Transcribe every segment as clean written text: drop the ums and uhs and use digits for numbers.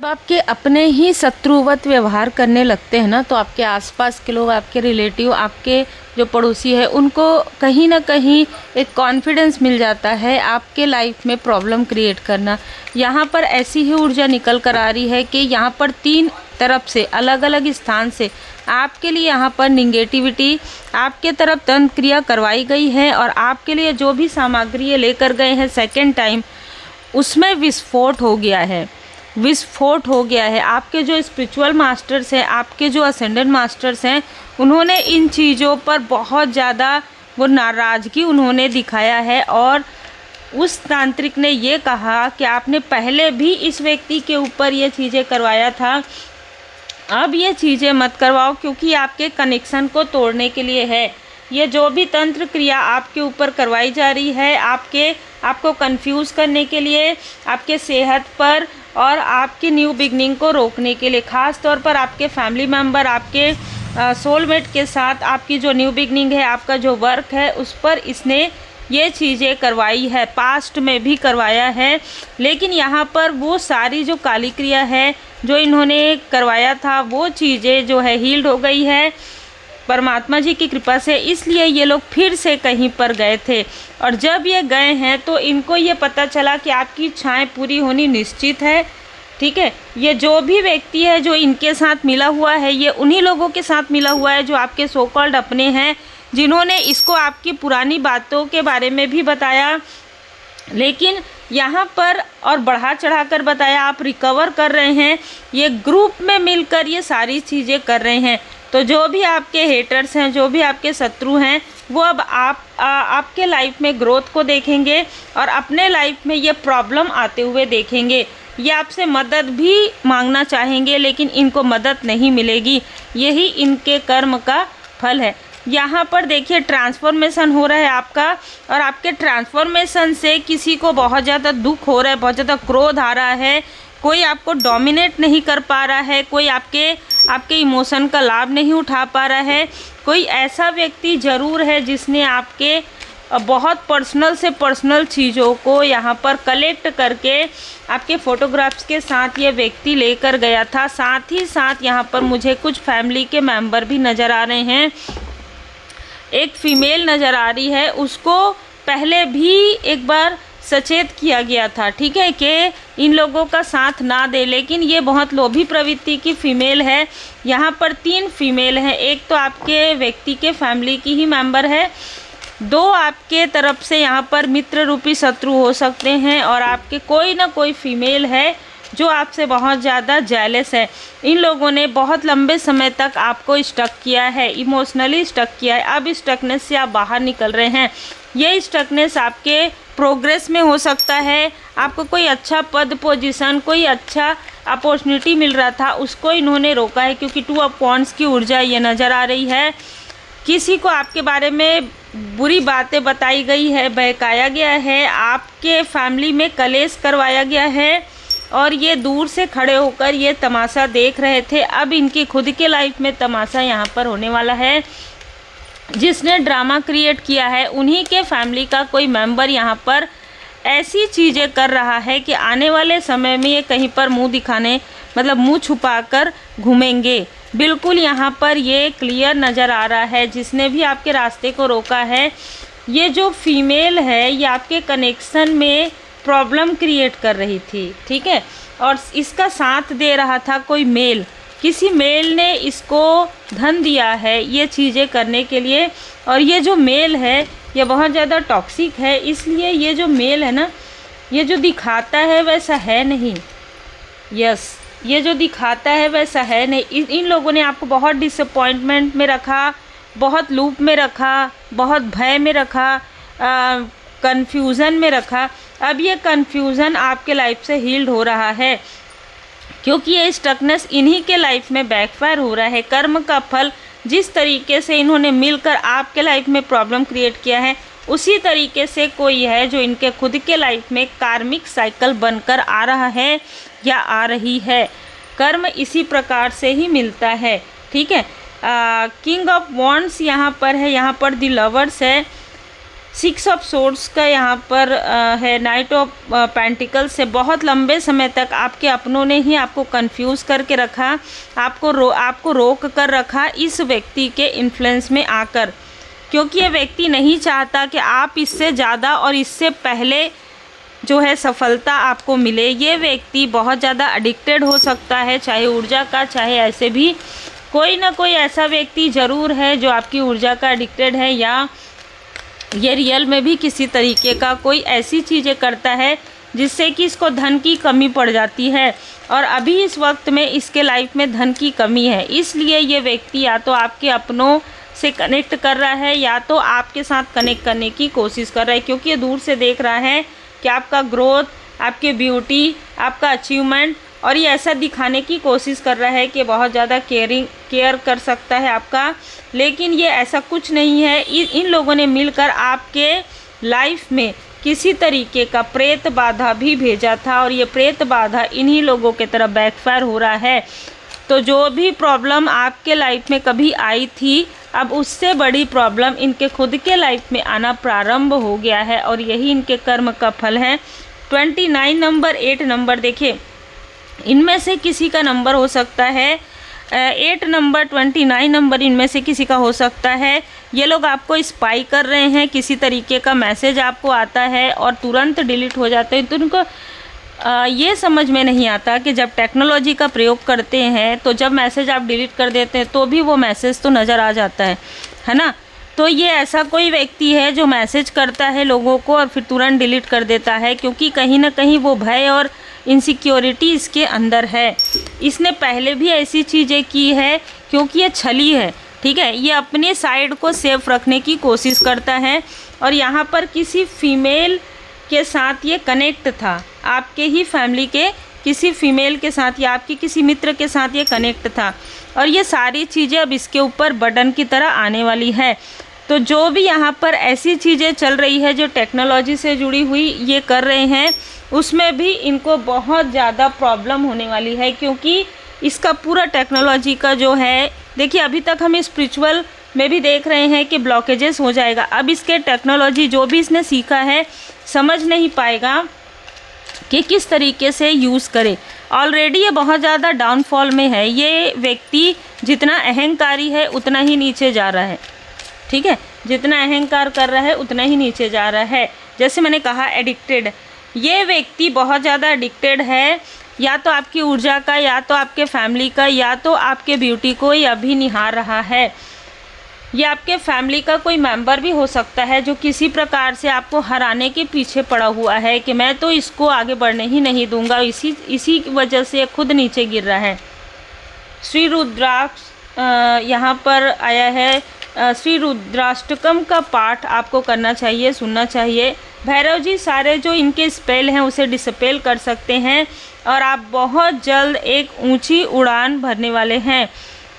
जब आपके अपने ही शत्रुवत व्यवहार करने लगते हैं ना, तो आपके आसपास के लोग, आपके रिलेटिव, आपके जो पड़ोसी है, उनको कहीं ना कहीं एक कॉन्फिडेंस मिल जाता है आपके लाइफ में प्रॉब्लम क्रिएट करना। यहाँ पर ऐसी ही ऊर्जा निकल कर आ रही है कि यहाँ पर 3 तरफ से, अलग अलग स्थान से आपके लिए यहाँ पर निगेटिविटी आपके तरफ तंत्र क्रिया करवाई गई है, और आपके लिए जो भी सामग्री ये लेकर गए हैं सेकेंड टाइम, उसमें विस्फोट हो गया है। विस्फोट हो गया है। आपके जो स्पिरिचुअल मास्टर्स हैं, आपके जो असेंडेंट मास्टर्स हैं, उन्होंने इन चीज़ों पर बहुत ज़्यादा वो नाराज़गी उन्होंने दिखाया है, और उस तांत्रिक ने ये कहा कि आपने पहले भी इस व्यक्ति के ऊपर ये चीज़ें करवाया था, अब ये चीज़ें मत करवाओ, क्योंकि आपके कनेक्शन को तोड़ने के लिए है। ये जो भी तंत्र क्रिया आपके ऊपर करवाई जा रही है, आपको कंफ्यूज करने के लिए, आपके सेहत पर और आपकी न्यू बिगनिंग को रोकने के लिए, ख़ास तौर पर आपके फैमिली मेम्बर, आपके सोलमेट के साथ आपकी जो न्यू बिगनिंग है, आपका जो वर्क है, उस पर इसने ये चीज़ें करवाई है। पास्ट में भी करवाया है, लेकिन यहाँ पर वो सारी जो काली क्रिया है जो इन्होंने करवाया था, वो चीज़ें जो है हील्ड हो गई है परमात्मा जी की कृपा से। इसलिए ये लोग फिर से कहीं पर गए थे, और जब ये गए हैं तो इनको ये पता चला कि आपकी इच्छाएं पूरी होनी निश्चित है। ठीक है, ये जो भी व्यक्ति है जो इनके साथ मिला हुआ है, ये उन्हीं लोगों के साथ मिला हुआ है जो आपके सो कॉल्ड अपने हैं, जिन्होंने इसको आपकी पुरानी बातों के बारे में भी बताया, लेकिन यहाँ पर और बढ़ा चढ़ाकर बताया। आप रिकवर कर रहे हैं, ये ग्रुप में मिलकर ये सारी चीज़ें कर रहे हैं। तो जो भी आपके हेटर्स हैं, जो भी आपके शत्रु हैं, वो अब आपके लाइफ में ग्रोथ को देखेंगे और अपने लाइफ में ये प्रॉब्लम आते हुए देखेंगे। ये आपसे मदद भी मांगना चाहेंगे, लेकिन इनको मदद नहीं मिलेगी। यही इनके कर्म का फल है। यहाँ पर देखिए ट्रांसफॉर्मेशन हो रहा है आपका, और आपके ट्रांसफॉर्मेशन से किसी को बहुत ज़्यादा दुख हो रहा है, बहुत ज़्यादा क्रोध आ रहा है। कोई आपको डोमिनेट नहीं कर पा रहा है, कोई आपके इमोशन का लाभ नहीं उठा पा रहा है। कोई ऐसा व्यक्ति ज़रूर है जिसने आपके बहुत पर्सनल से पर्सनल चीज़ों को यहाँ पर कलेक्ट करके आपके फ़ोटोग्राफ्स के साथ ये व्यक्ति लेकर गया था। साथ ही साथ यहाँ पर मुझे कुछ फैमिली के मेंबर भी नज़र आ रहे हैं। एक फ़ीमेल नज़र आ रही है, उसको पहले भी एक बार सचेत किया गया था, ठीक है, कि इन लोगों का साथ ना दे, लेकिन ये बहुत लोभी प्रवृत्ति की फ़ीमेल है। यहाँ पर 3 फीमेल हैं। एक तो आपके व्यक्ति के फैमिली की ही मेंबर है, 2 आपके तरफ से यहाँ पर मित्र रूपी शत्रु हो सकते हैं, और आपके कोई ना कोई फीमेल है जो आपसे बहुत ज़्यादा जेलस है। इन लोगों ने बहुत लंबे समय तक आपको स्टक किया है, इमोशनली स्टक किया है। अब इस स्टकनेस से आप बाहर निकल रहे हैं। ये स्टकनेस आपके प्रोग्रेस में हो सकता है। आपको कोई अच्छा पद पोजीशन, कोई अच्छा अपॉर्चुनिटी मिल रहा था, उसको इन्होंने रोका है, क्योंकि 2 ऑफ वांड्स की ऊर्जा ये नज़र आ रही है। किसी को आपके बारे में बुरी बातें बताई गई है, बहकाया गया है, आपके फैमिली में कलेश करवाया गया है, और ये दूर से खड़े होकर ये तमाशा देख रहे थे। अब इनकी खुद के लाइफ में तमाशा यहाँ पर होने वाला है। जिसने ड्रामा क्रिएट किया है, उन्हीं के फैमिली का कोई मेंबर यहाँ पर ऐसी चीज़ें कर रहा है कि आने वाले समय में ये कहीं पर मुंह दिखाने, मतलब मुंह छुपाकर घूमेंगे। बिल्कुल यहाँ पर ये क्लियर नज़र आ रहा है। जिसने भी आपके रास्ते को रोका है, ये जो फीमेल है, ये आपके कनेक्शन में प्रॉब्लम क्रिएट कर रही थी, ठीक है, और इसका साथ दे रहा था कोई मेल। किसी मेल ने इसको धन दिया है ये चीज़ें करने के लिए, और ये जो मेल है ये बहुत ज़्यादा टॉक्सिक है। इसलिए ये जो मेल है ना, ये जो दिखाता है वैसा है नहीं। यस, ये जो दिखाता है वैसा है नहीं। इन लोगों ने आपको बहुत डिसअपॉइंटमेंट में रखा, बहुत लूप में रखा, बहुत भय में रखा, कन्फ्यूज़न में रखा। अब ये कन्फ्यूज़न आपके लाइफ से हील्ड हो रहा है, क्योंकि ये स्टकनेस इन्हीं के लाइफ में बैकफायर हो रहा है। कर्म का फल जिस तरीके से इन्होंने मिलकर आपके लाइफ में प्रॉब्लम क्रिएट किया है, उसी तरीके से कोई है जो इनके खुद के लाइफ में कार्मिक साइकिल बनकर आ रहा है या आ रही है। कर्म इसी प्रकार से ही मिलता है, ठीक है। किंग ऑफ वॉन्ड्स यहाँ पर है, यहाँ पर द लवर्स है। 6 ऑफ सोर्ड्स का यहाँ पर है, नाइट ऑफ पेंटिकल्स से बहुत लंबे समय तक आपके अपनों ने ही आपको कंफ्यूज करके रखा, आपको रोक कर रखा इस व्यक्ति के इन्फ्लुएंस में आकर, क्योंकि ये व्यक्ति नहीं चाहता कि आप इससे ज़्यादा और इससे पहले जो है सफलता आपको मिले। ये व्यक्ति बहुत ज़्यादा एडिक्टेड हो सकता है, चाहे ऊर्जा का चाहे ऐसे भी कोई ना कोई ऐसा व्यक्ति ज़रूर है जो आपकी ऊर्जा का एडिक्टेड है, या ये रियल में भी किसी तरीके का कोई ऐसी चीज़ें करता है जिससे कि इसको धन की कमी पड़ जाती है, और अभी इस वक्त में इसके लाइफ में धन की कमी है। इसलिए ये व्यक्ति या तो आपके अपनों से कनेक्ट कर रहा है या तो आपके साथ कनेक्ट करने की कोशिश कर रहा है, क्योंकि ये दूर से देख रहा है कि आपका ग्रोथ, आपकी ब्यूटी, आपका अचीवमेंट, और ये ऐसा दिखाने की कोशिश कर रहा है कि बहुत ज़्यादा केयर कर सकता है आपका, लेकिन ये ऐसा कुछ नहीं है। इन लोगों ने मिलकर आपके लाइफ में किसी तरीके का प्रेत बाधा भी भेजा था, और ये प्रेत बाधा इन्हीं लोगों के तरफ बैकफायर हो रहा है। तो जो भी प्रॉब्लम आपके लाइफ में कभी आई थी, अब उससे बड़ी प्रॉब्लम इनके खुद के लाइफ में आना प्रारंभ हो गया है, और यही इनके कर्म का फल है। 29 नंबर, 8 नंबर, देखिए इनमें से किसी का नंबर हो सकता है 8 नंबर, 29 नंबर इनमें से किसी का हो सकता है। ये लोग आपको स्पाई कर रहे हैं, किसी तरीके का मैसेज आपको आता है और तुरंत डिलीट हो जाते हैं। तो उनको ये समझ में नहीं आता कि जब टेक्नोलॉजी का प्रयोग करते हैं तो जब मैसेज आप डिलीट कर देते हैं तो भी वो मैसेज तो नज़र आ जाता है ना। तो ये ऐसा कोई व्यक्ति है जो मैसेज करता है लोगों को और फिर तुरंत डिलीट कर देता है, क्योंकि कहीं ना कहीं वो भय और इनसिक्योरिटी इसके अंदर है। इसने पहले भी ऐसी चीज़ें की है, क्योंकि ये छली है, ठीक है। ये अपने साइड को सेफ रखने की कोशिश करता है, और यहाँ पर किसी फीमेल के साथ ये कनेक्ट था, आपके ही फैमिली के किसी फीमेल के साथ या आपके किसी मित्र के साथ ये कनेक्ट था, और ये सारी चीज़ें अब इसके ऊपर बटन की तरह आने वाली है। तो जो भी यहाँ पर ऐसी चीज़ें चल रही है जो टेक्नोलॉजी से जुड़ी हुई ये कर रहे हैं, उसमें भी इनको बहुत ज़्यादा प्रॉब्लम होने वाली है, क्योंकि इसका पूरा टेक्नोलॉजी का जो है, देखिए अभी तक हम स्पिरिचुअल में भी देख रहे हैं कि ब्लॉकेजेस हो जाएगा। अब इसके टेक्नोलॉजी जो भी इसने सीखा है समझ नहीं पाएगा कि किस तरीके से यूज़ करे। ऑलरेडी ये बहुत ज़्यादा डाउनफॉल में है। ये व्यक्ति जितना अहंकारी है उतना ही नीचे जा रहा है, ठीक है। जितना अहंकार कर रहा है उतना ही नीचे जा रहा है। जैसे मैंने कहा एडिक्टेड, ये व्यक्ति बहुत ज़्यादा एडिक्टेड है, या तो आपकी ऊर्जा का, या तो आपके फैमिली का, या तो आपके ब्यूटी को ये अभी निहार रहा है। ये आपके फैमिली का कोई मेंबर भी हो सकता है जो किसी प्रकार से आपको हराने के पीछे पड़ा हुआ है कि मैं तो इसको आगे बढ़ने ही नहीं दूंगा, इसी वजह से खुद नीचे गिर रहा है। श्री रुद्राक्ष यहाँ पर आया है, श्री रुद्राष्टकम का पाठ आपको करना चाहिए, सुनना चाहिए। भैरव जी सारे जो इनके स्पेल हैं उसे डिस्पेल कर सकते हैं, और आप बहुत जल्द एक ऊंची उड़ान भरने वाले हैं।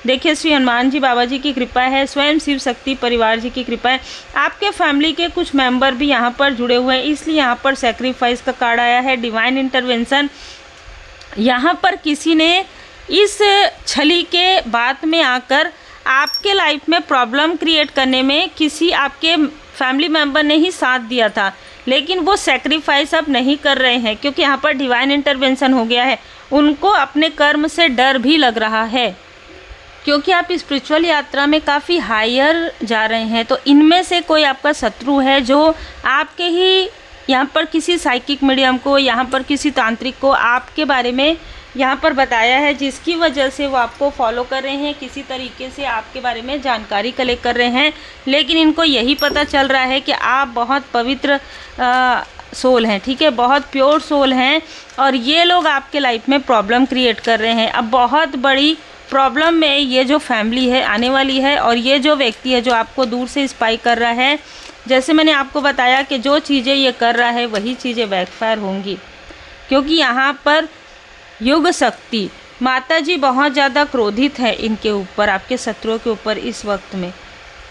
देखिए श्री हनुमान जी बाबा जी की कृपा है, स्वयं शिव शक्ति परिवार जी की कृपा है। आपके फैमिली के कुछ मेंबर भी यहाँ पर जुड़े हुए हैं, इसलिए यहाँ पर सेक्रीफाइस का कार्ड आया है, डिवाइन इंटरवेंशन। यहाँ पर किसी ने इस छली के बात में आकर आपके लाइफ में प्रॉब्लम क्रिएट करने में किसी आपके फैमिली मेंबर ने ही साथ दिया था, लेकिन वो सेक्रीफाइस अब नहीं कर रहे हैं, क्योंकि यहाँ पर डिवाइन इंटरवेंशन हो गया है। उनको अपने कर्म से डर भी लग रहा है, क्योंकि आप स्पिरिचुअल यात्रा में काफ़ी हायर जा रहे हैं। तो इनमें से कोई आपका शत्रु है जो आपके ही यहाँ पर किसी साइकिक मीडियम को, यहाँ पर किसी तांत्रिक को आपके बारे में यहाँ पर बताया है, जिसकी वजह से वो आपको फॉलो कर रहे हैं, किसी तरीके से आपके बारे में जानकारी कलेक्ट कर रहे हैं। लेकिन इनको यही पता चल रहा है कि आप बहुत पवित्र सोल हैं, ठीक है, बहुत प्योर सोल हैं, और ये लोग आपके लाइफ में प्रॉब्लम क्रिएट कर रहे हैं। अब बहुत बड़ी प्रॉब्लम में ये जो फैमिली है आने वाली है, और ये जो व्यक्ति है जो आपको दूर से स्पाई कर रहा है, जैसे मैंने आपको बताया कि जो चीज़ें ये कर रहा है वही चीज़ें बैकफायर होंगी, क्योंकि यहाँ पर युग शक्ति माता जी बहुत ज़्यादा क्रोधित है इनके ऊपर, आपके शत्रुओं के ऊपर इस वक्त में,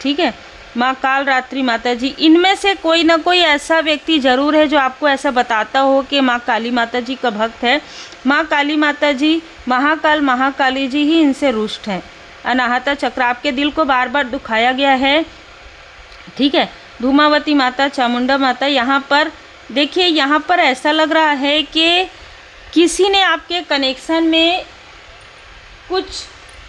ठीक है। माँ काल रात्रि माता जी, इनमें से कोई ना कोई ऐसा व्यक्ति ज़रूर है जो आपको ऐसा बताता हो कि माँ काली माता जी का भक्त है। माँ काली माता जी, महाकाली जी ही इनसे रुष्ट हैं। अनाहता चक्र, आपके दिल को बार बार दुखाया गया है, ठीक है, धूमावती माता, चामुंडा माता, यहाँ पर देखिए, यहाँ पर ऐसा लग रहा है कि किसी ने आपके कनेक्शन में कुछ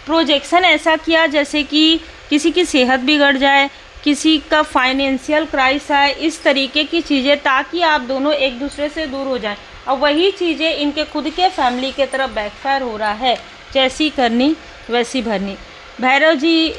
प्रोजेक्शन ऐसा किया जैसे कि किसी की सेहत बिगड़ जाए, किसी का फाइनेंशियल क्राइसिस आए, इस तरीके की चीज़ें, ताकि आप दोनों एक दूसरे से दूर हो जाएं। और वही चीज़ें इनके खुद के फैमिली के तरफ बैकफायर हो रहा है, जैसी करनी वैसी भरनी। भैरव जी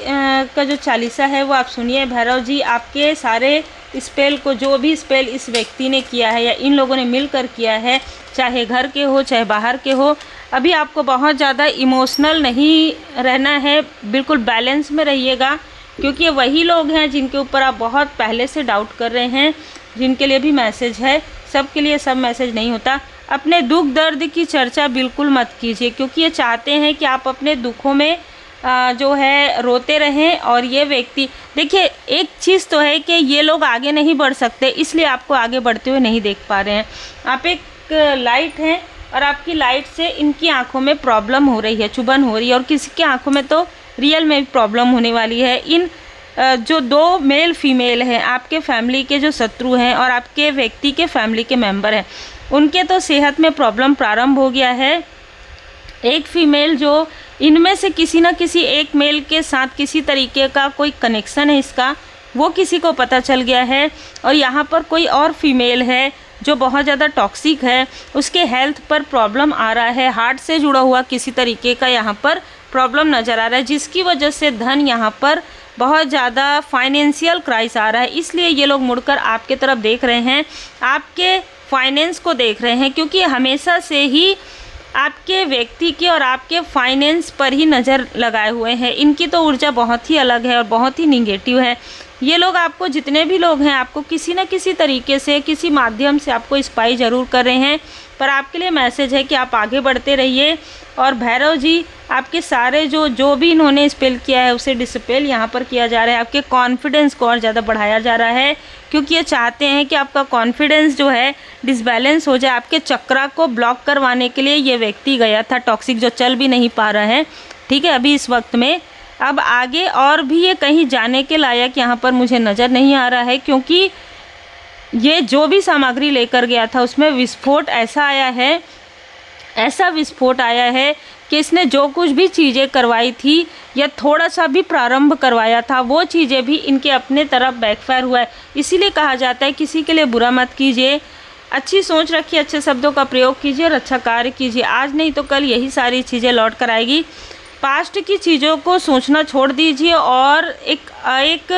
का जो चालीसा है वो आप सुनिए। भैरव जी आपके सारे स्पेल को, जो भी स्पेल इस व्यक्ति ने किया है या इन लोगों ने मिलकर किया है, चाहे घर के हो चाहे बाहर के हो, अभी आपको बहुत ज़्यादा इमोशनल नहीं रहना है, बिल्कुल बैलेंस में रहिएगा, क्योंकि ये वही लोग हैं जिनके ऊपर आप बहुत पहले से डाउट कर रहे हैं, जिनके लिए भी मैसेज है। सबके लिए सब मैसेज नहीं होता। अपने दुख दर्द की चर्चा बिल्कुल मत कीजिए, क्योंकि ये चाहते हैं कि आप अपने दुखों में जो है रोते रहें। और ये व्यक्ति, देखिए एक चीज़ तो है कि ये लोग आगे नहीं बढ़ सकते, इसलिए आपको आगे बढ़ते हुए नहीं देख पा रहे हैं। आप एक लाइट हैं और आपकी लाइट से इनकी आंखों में प्रॉब्लम हो रही है, चुभन हो रही है, और किसी की आंखों में तो रियल में भी प्रॉब्लम होने वाली है। इन जो दो मेल फीमेल हैं, आपके फैमिली के जो शत्रु हैं और आपके व्यक्ति के फैमिली के मेंबर हैं, उनके तो सेहत में प्रॉब्लम प्रारंभ हो गया है। एक फीमेल जो, इनमें से किसी न किसी एक मेल के साथ किसी तरीके का कोई कनेक्शन है इसका, वो किसी को पता चल गया है। और यहाँ पर कोई और फीमेल है जो बहुत ज़्यादा टॉक्सिक है, उसके हेल्थ पर प्रॉब्लम आ रहा है, हार्ट से जुड़ा हुआ किसी तरीके का यहाँ पर प्रॉब्लम नज़र आ रहा है, जिसकी वजह से धन यहाँ पर बहुत ज़्यादा फाइनेंशियल क्राइसिस आ रहा है। इसलिए ये लोग मुड़कर आपके तरफ देख रहे हैं, आपके फाइनेंस को देख रहे हैं, क्योंकि हमेशा से ही आपके व्यक्ति की और आपके फाइनेंस पर ही नज़र लगाए हुए हैं। इनकी तो ऊर्जा बहुत ही अलग है और बहुत ही निगेटिव है। ये लोग आपको, जितने भी लोग हैं, आपको किसी न किसी तरीके से, किसी माध्यम से आपको स्पाई ज़रूर कर रहे हैं, पर आपके लिए मैसेज है कि आप आगे बढ़ते रहिए। और भैरव जी आपके सारे जो भी इन्होंने स्पेल किया है उसे डिस्पेल यहाँ पर किया जा रहा है। आपके कॉन्फिडेंस को और ज़्यादा बढ़ाया जा रहा है, क्योंकि ये चाहते हैं कि आपका कॉन्फिडेंस जो है डिसबैलेंस हो जाए। आपके चक्रा को ब्लॉक करवाने के लिए ये व्यक्ति गया था, टॉक्सिक, जो चल भी नहीं पा रहा है, ठीक है, अभी इस वक्त में। अब आगे और भी ये कहीं जाने के लायक यहाँ पर मुझे नज़र नहीं आ रहा है, क्योंकि ये जो भी सामग्री लेकर गया था उसमें विस्फोट ऐसा आया है, ऐसा विस्फोट आया है कि इसने जो कुछ भी चीज़ें करवाई थी या थोड़ा सा भी प्रारंभ करवाया था, वो चीज़ें भी इनके अपने तरफ बैकफायर हुआ है। इसीलिए कहा जाता है किसी के लिए बुरा मत कीजिए, अच्छी सोच रखिए, अच्छे शब्दों का प्रयोग कीजिए और अच्छा कार्य कीजिए। आज नहीं तो कल यही सारी चीज़ें लौट कर आएगी। पास्ट की चीज़ों को सोचना छोड़ दीजिए और एक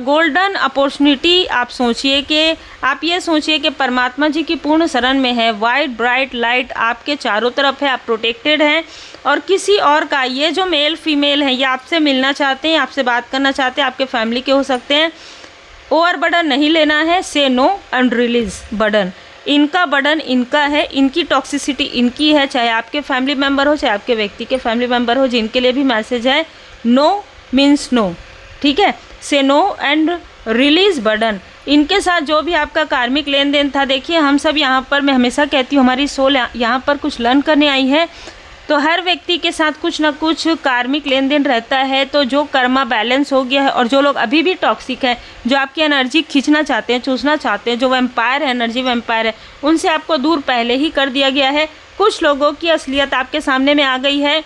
गोल्डन अपॉर्चुनिटी आप सोचिए कि आप ये सोचिए कि परमात्मा जी की पूर्ण शरण में है। वाइट ब्राइट लाइट आपके चारों तरफ है, आप प्रोटेक्टेड हैं। और किसी और का, ये जो मेल फीमेल है, ये आपसे मिलना चाहते हैं, आपसे बात करना चाहते हैं, आपके फैमिली के हो सकते हैं। ओवर बर्डन नहीं लेना है, से नो एंड रिलीज बर्डन। इनका बर्डन इनका है, इनकी टॉक्सिसिटी इनकी है, चाहे आपके फैमिली मेम्बर हो चाहे आपके व्यक्ति के फैमिली मेम्बर हो, जिनके लिए भी मैसेज है नो मीन्स नो, ठीक है, से नो एंड रिलीज बर्डन। इनके साथ जो भी आपका कार्मिक लेन देन था, देखिए हम सब यहाँ पर, मैं हमेशा कहती हूँ, हमारी सोल यहाँ पर कुछ लर्न करने आई है, तो हर व्यक्ति के साथ कुछ ना कुछ कार्मिक लेन देन रहता है। तो जो कर्मा बैलेंस हो गया है और जो लोग अभी भी टॉक्सिक हैं, जो आपकी एनर्जी खींचना चाहते हैं, चूसना चाहते हैं, जो वैम्पायर है, एनर्जी वैम्पायर है, उनसे आपको दूर पहले ही कर दिया गया है। कुछ लोगों की असलियत आपके सामने में आ गई है।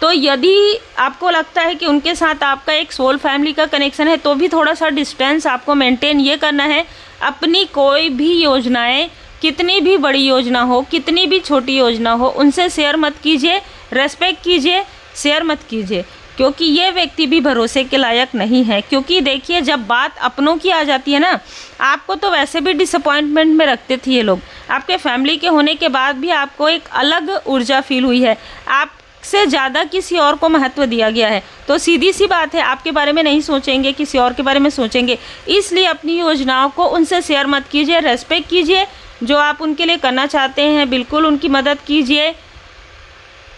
तो यदि आपको लगता है कि उनके साथ आपका एक सोल फैमिली का कनेक्शन है, तो भी थोड़ा सा डिस्टेंस आपको मेंटेन ये करना है। अपनी कोई भी योजनाएं, कितनी भी बड़ी योजना हो, कितनी भी छोटी योजना हो, उनसे शेयर मत कीजिए, रेस्पेक्ट कीजिए, शेयर मत कीजिए, क्योंकि ये व्यक्ति भी भरोसे के लायक नहीं है। क्योंकि देखिए, जब बात अपनों की आ जाती है ना, आपको तो वैसे भी डिसअपॉइंटमेंट में रखते थे ये लोग, आपके फैमिली के होने के बाद भी आपको एक अलग ऊर्जा फील हुई है, आपसे ज़्यादा किसी और को महत्व दिया गया है। तो सीधी सी बात है, आपके बारे में नहीं सोचेंगे, किसी और के बारे में सोचेंगे। इसलिए अपनी योजनाओं को उनसे शेयर मत कीजिए, रेस्पेक्ट कीजिए। जो आप उनके लिए करना चाहते हैं, बिल्कुल उनकी मदद कीजिए।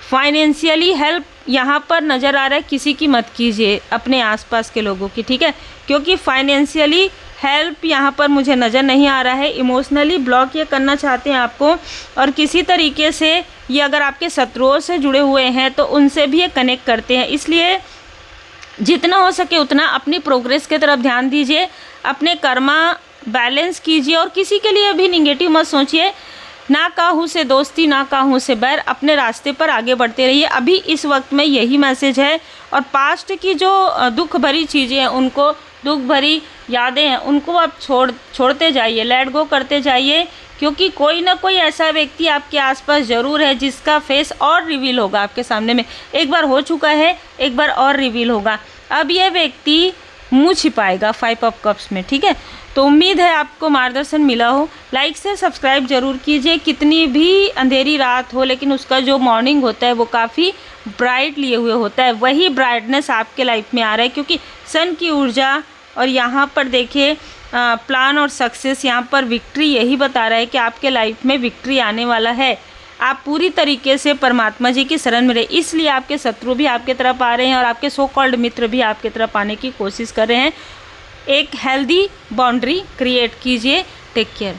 फाइनेंशियली हेल्प यहाँ पर नज़र आ रहा है, किसी की मत कीजिए, अपने आसपास के लोगों की, ठीक है, क्योंकि फाइनेंशियली हेल्प यहाँ पर मुझे नज़र नहीं आ रहा है। इमोशनली ब्लॉक ये करना चाहते हैं आपको, और किसी तरीके से ये अगर आपके शत्रुओं से जुड़े हुए हैं तो उनसे भी ये कनेक्ट करते हैं। इसलिए जितना हो सके उतना अपनी प्रोग्रेस की तरफ ध्यान दीजिए, अपने कर्मा बैलेंस कीजिए और किसी के लिए भी निगेटिव मत सोचिए। ना काहू से दोस्ती, ना काहू से बैर, अपने रास्ते पर आगे बढ़ते रहिए। अभी इस वक्त में यही मैसेज है। और पास्ट की जो दुख भरी चीज़ें हैं, उनको, दुख भरी यादें हैं, उनको आप छोड़ते जाइए, लेट गो करते जाइए, क्योंकि कोई ना कोई ऐसा व्यक्ति आपके आसपास ज़रूर है जिसका फेस और रिवील होगा आपके सामने में। एक बार हो चुका है, एक बार और रिवील होगा। अब ये व्यक्ति मुँह छिपाएगा 5 ऑफ कप्स में, ठीक है। तो उम्मीद है आपको मार्गदर्शन मिला हो। लाइक से सब्सक्राइब जरूर कीजिए। कितनी भी अंधेरी रात हो, लेकिन उसका जो मॉर्निंग होता है वो काफ़ी ब्राइट लिए हुए होता है। वही ब्राइटनेस आपके लाइफ में आ रहा है, क्योंकि सन की ऊर्जा और यहाँ पर देखिए प्लान और सक्सेस, यहाँ पर विक्ट्री, यही बता रहा है कि आपके लाइफ में विक्ट्री आने वाला है। आप पूरी तरीके से परमात्मा जी की शरण में रहे, इसलिए आपके शत्रु भी आपके तरफ आ रहे हैं और आपके सो कॉल्ड मित्र भी आपके तरफ आने की कोशिश कर रहे हैं। एक हेल्दी बाउंड्री क्रिएट कीजिए। Take care.